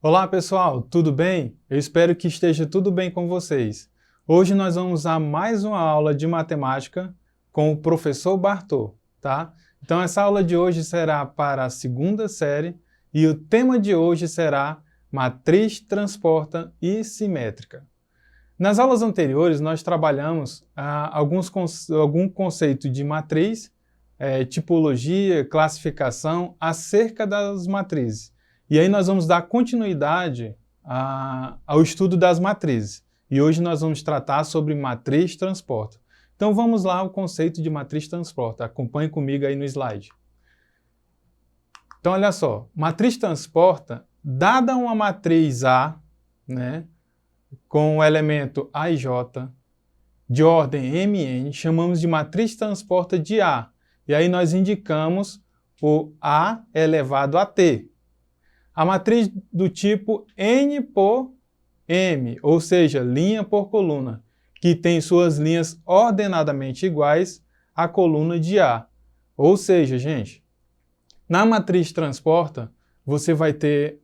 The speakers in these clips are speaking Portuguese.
Olá pessoal, tudo bem? Eu espero que esteja tudo bem com vocês. Hoje nós vamos a mais uma aula de matemática com o professor Bartô, tá? Então essa aula de hoje será para a segunda série e o tema de hoje será matriz transporta e simétrica. Nas aulas anteriores nós trabalhamos algum conceito de matriz, tipologia, classificação acerca das matrizes. E aí nós vamos dar continuidade ao estudo das matrizes. E hoje nós vamos tratar sobre matriz transporta. Então vamos lá ao conceito de matriz transporta. Acompanhe comigo aí no slide. Então olha só, matriz transporta, dada uma matriz A, né, com o elemento A e J, de ordem Mn, chamamos de matriz transporta de A. E aí nós indicamos o A elevado a T. A matriz do tipo N por M, ou seja, linha por coluna, que tem suas linhas ordenadamente iguais à coluna de A. Ou seja, gente, na matriz transporta, você vai ter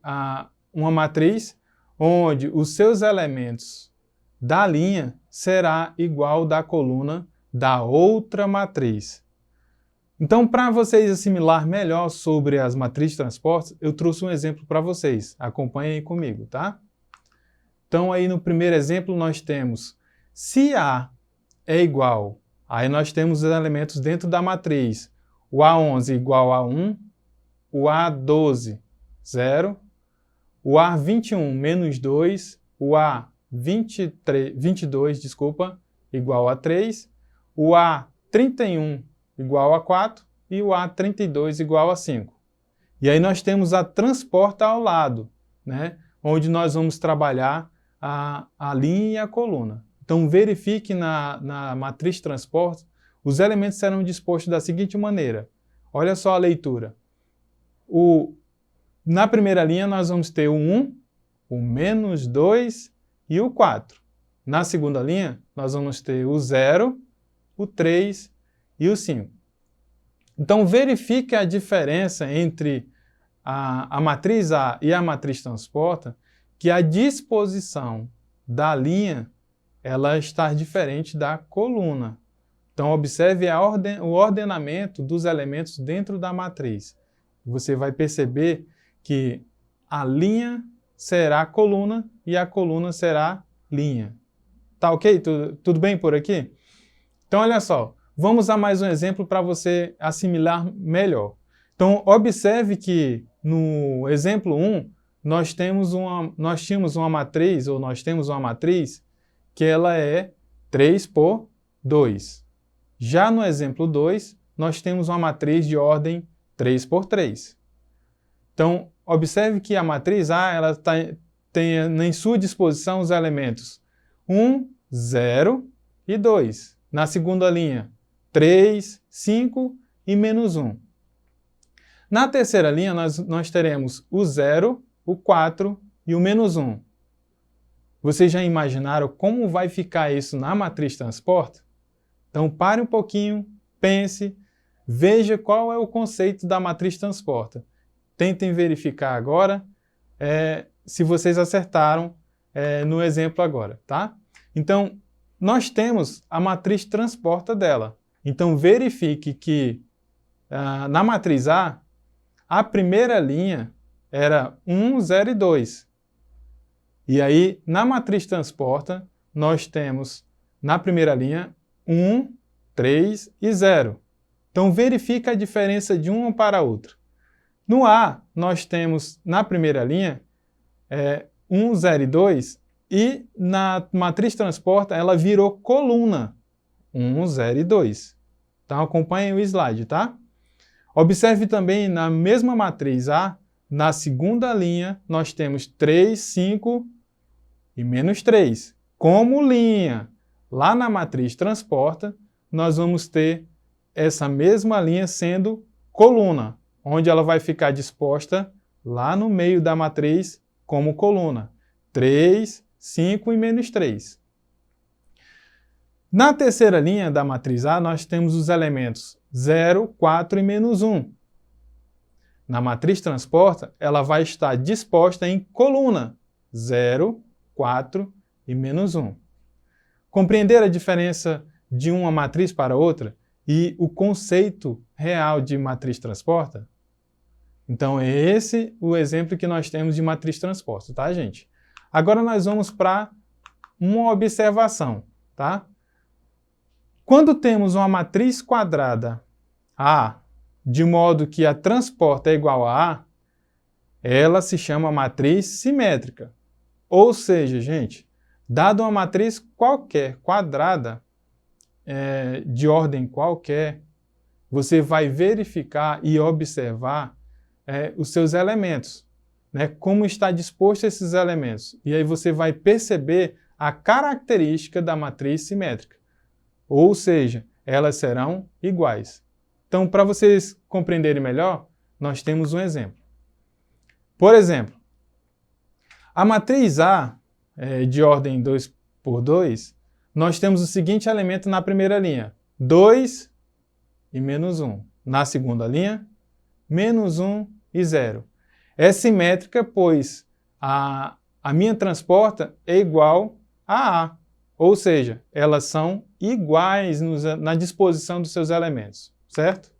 uma matriz onde os seus elementos da linha será igual da coluna da outra matriz. Então, para vocês assimilar melhor sobre as matrizes transportes, eu trouxe um exemplo para vocês. Acompanhem comigo, tá? Então, aí no primeiro exemplo nós temos, se A é igual, aí nós temos os elementos dentro da matriz. O A11 igual a 1, o A12, 0, o A21 menos 2, o A22, igual a 3, o A31 igual a 4 e o A32 igual a 5. E aí nós temos a transporta ao lado, né, onde nós vamos trabalhar a linha e a coluna. Então verifique na matriz transporta, os elementos serão dispostos da seguinte maneira. Olha só a leitura. Na primeira linha nós vamos ter o 1, o menos 2 e o 4. Na segunda linha nós vamos ter o 0, o 3 e o 5. Então, verifique a diferença entre a matriz A e a matriz transporta, que a disposição da linha ela está diferente da coluna. Então, observe o ordenamento dos elementos dentro da matriz. Você vai perceber que a linha será coluna e a coluna será linha. Tá ok? Tudo bem por aqui? Então, olha só. Vamos a mais um exemplo para você assimilar melhor. Então, observe que no exemplo 1, nós temos uma matriz que ela é 3 por 2. Já no exemplo 2, nós temos uma matriz de ordem 3 por 3. Então, observe que a matriz A ela tem em sua disposição os elementos 1, 0 e 2. Na segunda linha, 3, 5 e menos 1. Na terceira linha, nós teremos o 0, o 4 e o menos 1. Vocês já imaginaram como vai ficar isso na matriz transporta? Então, pare um pouquinho, pense, veja qual é o conceito da matriz transporta. Tentem verificar agora se vocês acertaram no exemplo agora, tá? Então, nós temos a matriz transporta dela. Então, verifique que na matriz A, a primeira linha era 1, 0 e 2. E aí, na matriz transporta, nós temos na primeira linha 1, 3 e 0. Então, verifique a diferença de uma para a outra. No A, nós temos na primeira linha 1, 0 e 2. E na matriz transporta, ela virou coluna. 1, 0 e 2. Então, acompanhem o slide, tá? Observe também na mesma matriz A, na segunda linha, nós temos 3, 5 e menos 3. Como linha, lá na matriz transporta, nós vamos ter essa mesma linha sendo coluna, onde ela vai ficar disposta lá no meio da matriz como coluna. 3, 5 e menos 3. Na terceira linha da matriz A, nós temos os elementos 0, 4 e menos 1. na matriz transporta, ela vai estar disposta em coluna 0, 4 e menos 1. Compreender a diferença de uma matriz para outra e o conceito real de matriz transporta? Então, é esse o exemplo que nós temos de matriz transporta, tá, gente? Agora nós vamos para uma observação, tá? Quando temos uma matriz quadrada A, de modo que a transporta é igual a A, ela se chama matriz simétrica. Ou seja, gente, dada uma matriz qualquer, quadrada, de ordem qualquer, você vai verificar e observar os seus elementos, né? Como está disposto esses elementos. E aí você vai perceber a característica da matriz simétrica. Ou seja, elas serão iguais. Então, para vocês compreenderem melhor, nós temos um exemplo. Por exemplo, a matriz A, de ordem 2 por 2, nós temos o seguinte elemento na primeira linha: 2 e menos 1. Na segunda linha, menos 1 e 0. É simétrica, pois a minha transporta é igual a A. Ou seja, elas são iguais na disposição dos seus elementos, certo?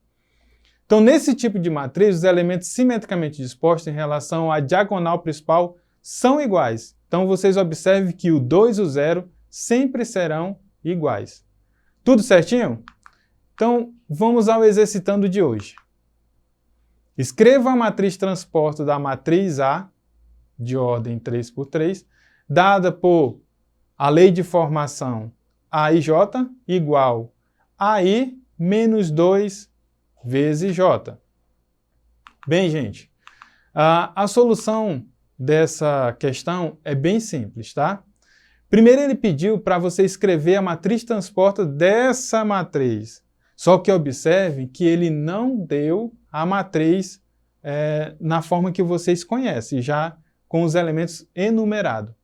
Então, nesse tipo de matriz, os elementos simetricamente dispostos em relação à diagonal principal são iguais. Então, vocês observem que o 2 e o 0 sempre serão iguais. Tudo certinho? Então, vamos ao exercitando de hoje. Escreva a matriz transporta da matriz A, de ordem 3 por 3, dada por a lei de formação AIJ igual a I menos 2 vezes J. Bem, gente, a solução dessa questão é bem simples, tá? Primeiro ele pediu para você escrever a matriz transporta dessa matriz. Só que observe que ele não deu a matriz na forma que vocês conhecem, já com os elementos enumerados.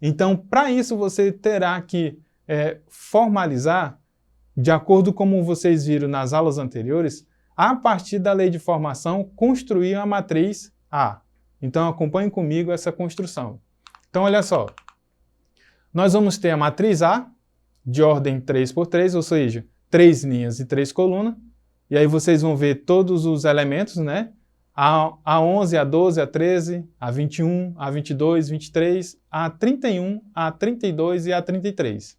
Então, para isso, você terá que formalizar, de acordo com como vocês viram nas aulas anteriores, a partir da lei de formação, construir a matriz A. Então, acompanhe comigo essa construção. Então, olha só. Nós vamos ter a matriz A, de ordem 3 por 3, ou seja, 3 linhas e 3 colunas. E aí vocês vão ver todos os elementos, né? A 11, a 12, a 13, a 21, a 22, 23, a 31, a 32 e a 33.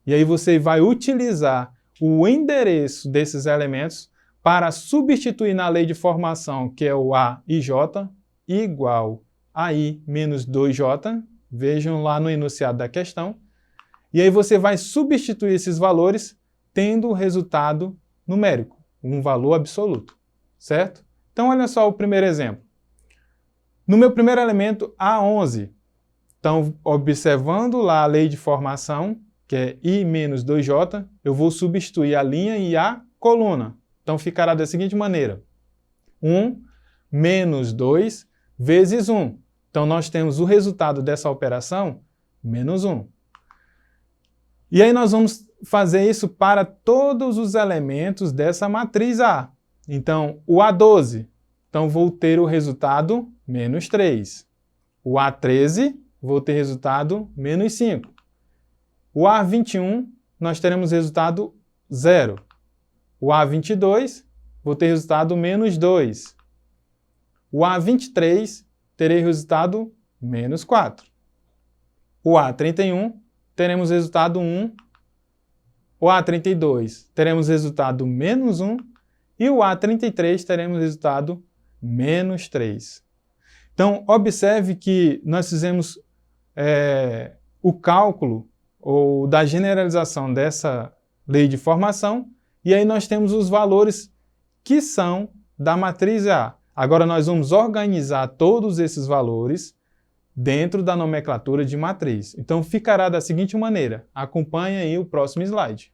E aí você vai utilizar o endereço desses elementos para substituir na lei de formação, que é o A e J, igual a I menos 2J. Vejam lá no enunciado da questão. E aí você vai substituir esses valores tendo o resultado numérico, um valor absoluto, certo? Então, olha só o primeiro exemplo. No meu primeiro elemento, A11. Então, observando lá a lei de formação, que é I menos 2J, eu vou substituir a linha e a coluna. Então, ficará da seguinte maneira. 1 menos 2 vezes 1. Então, nós temos o resultado dessa operação, menos 1. E aí nós vamos fazer isso para todos os elementos dessa matriz A. Então, o A12, então vou ter o resultado menos 3. O A13, vou ter resultado menos 5. O A21, nós teremos resultado 0. O A22, vou ter resultado menos 2. O A23, terei resultado menos 4. O A31, teremos resultado 1. O A32, teremos resultado menos 1. E o A33 teremos resultado menos 3. Então, observe que nós fizemos o cálculo ou da generalização dessa lei de formação, e aí nós temos os valores que são da matriz A. Agora nós vamos organizar todos esses valores dentro da nomenclatura de matriz. Então, ficará da seguinte maneira. Acompanhe aí o próximo slide.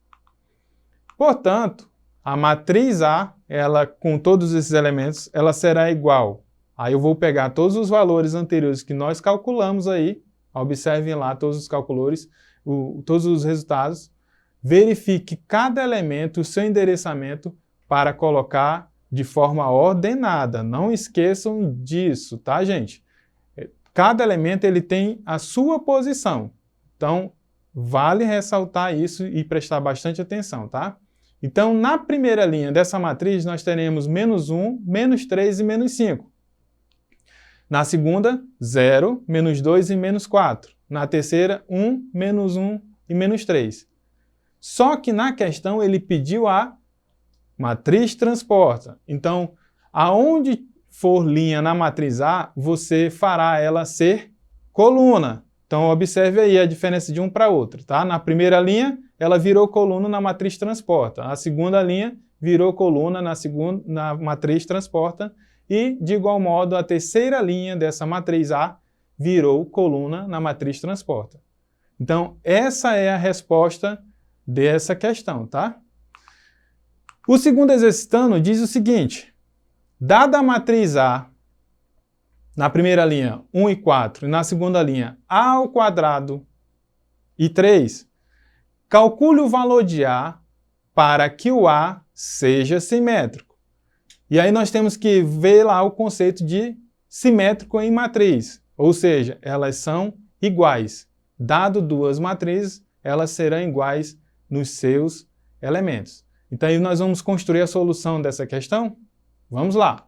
Portanto, a matriz A, ela, com todos esses elementos, ela será igual. Aí eu vou pegar todos os valores anteriores que nós calculamos aí, observem lá todos os calculadores, todos os resultados, verifique cada elemento, o seu endereçamento para colocar de forma ordenada. Não esqueçam disso, tá, gente? Cada elemento ele tem a sua posição. Então, vale ressaltar isso e prestar bastante atenção, tá? Então, na primeira linha dessa matriz, nós teremos menos 1, menos 3 e menos 5. Na segunda, 0, menos 2 e menos 4. Na terceira, 1, menos 1 e menos 3. Só que na questão ele pediu a matriz transporta. Então, aonde for linha na matriz A, você fará ela ser coluna. Então, observe aí a diferença de um para outro, tá? Na primeira linha, ela virou coluna na matriz transporta. A segunda linha virou coluna na matriz transporta. E, de igual modo, a terceira linha dessa matriz A virou coluna na matriz transporta. Então, essa é a resposta dessa questão, tá? O segundo exercitando diz o seguinte: dada a matriz A, na primeira linha 1 e 4, e na segunda linha A ao quadrado e 3, calcule o valor de A para que o A seja simétrico. E aí nós temos que ver lá o conceito de simétrico em matriz, ou seja, elas são iguais. Dado duas matrizes, elas serão iguais nos seus elementos. Então aí nós vamos construir a solução dessa questão? Vamos lá.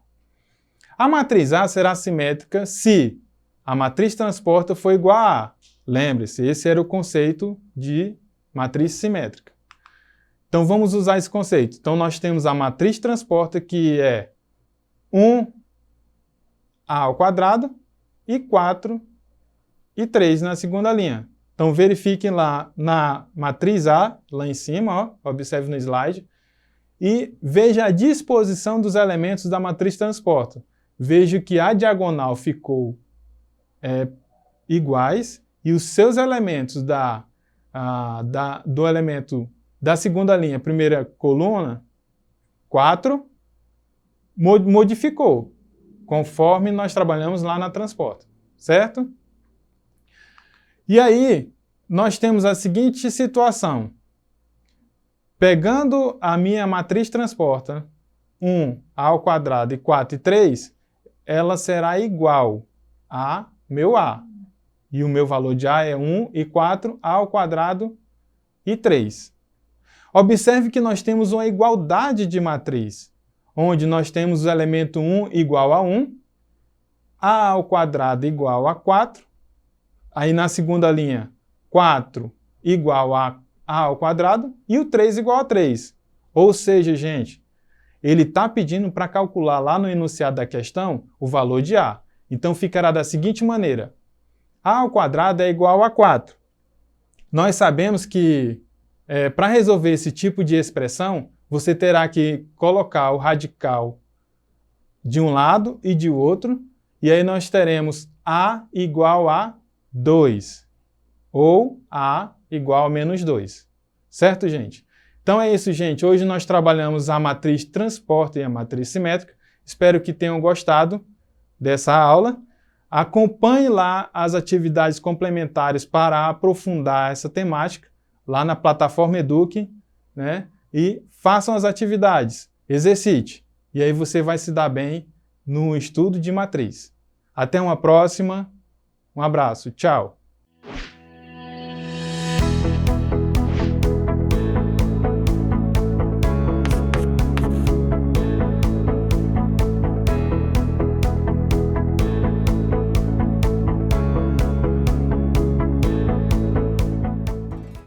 A matriz A será simétrica se a matriz transporta for igual a A. Lembre-se, esse era o conceito de matriz simétrica. Então vamos usar esse conceito. Então nós temos a matriz transporta, que é 1A ao quadrado e 4 e 3 na segunda linha. Então verifiquem lá na matriz A, lá em cima, ó, observe no slide, e veja a disposição dos elementos da matriz transporta. Vejo que a diagonal ficou iguais e os seus elementos do elemento da segunda linha, primeira coluna, 4, modificou, conforme nós trabalhamos lá na transporta, certo? E aí, nós temos a seguinte situação. Pegando a minha matriz transporta, 1 ao quadrado e 4 e 3, ela será igual a meu A. E o meu valor de A é 1 e 4, A ao quadrado e 3. Observe que nós temos uma igualdade de matriz, onde nós temos o elemento 1 igual a 1, A ao quadrado igual a 4, aí na segunda linha, 4 igual a A ao quadrado e o 3 igual a 3. Ou seja, gente, ele está pedindo para calcular lá no enunciado da questão o valor de A. Então ficará da seguinte maneira: A ao quadrado é igual a 4. Nós sabemos que para resolver esse tipo de expressão, você terá que colocar o radical de um lado e de outro, e aí nós teremos A igual a 2, ou A igual a menos 2. Certo, gente? Então é isso, gente. Hoje nós trabalhamos a matriz transporta e a matriz simétrica. Espero que tenham gostado dessa aula. Acompanhe lá as atividades complementares para aprofundar essa temática, lá na plataforma Eduque, né? E façam as atividades, exercite. E aí você vai se dar bem no estudo de matriz. Até uma próxima. Um abraço. Tchau.